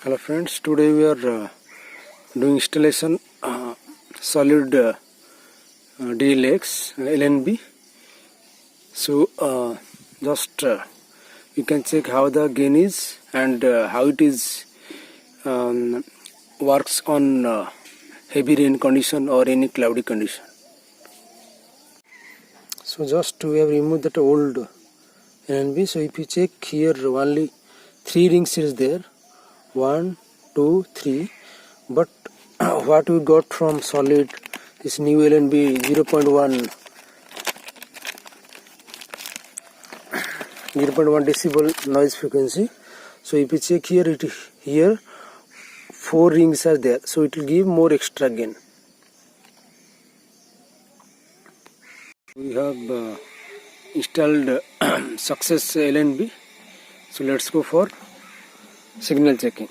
Hello friends, today we are doing installation solid DLX LNB. So just you can check how the gain is and how it is works on heavy rain condition or any cloudy condition. So just we have removed that old LNB. So if you check here, only 3 rings is there. 1, 2, 3, but what we got from solid this new LNB 0.1 decibel noise frequency. So if you check here, here 4 rings are there, so it will give more extra gain. We have installed success LNB. So let's go for signal checking.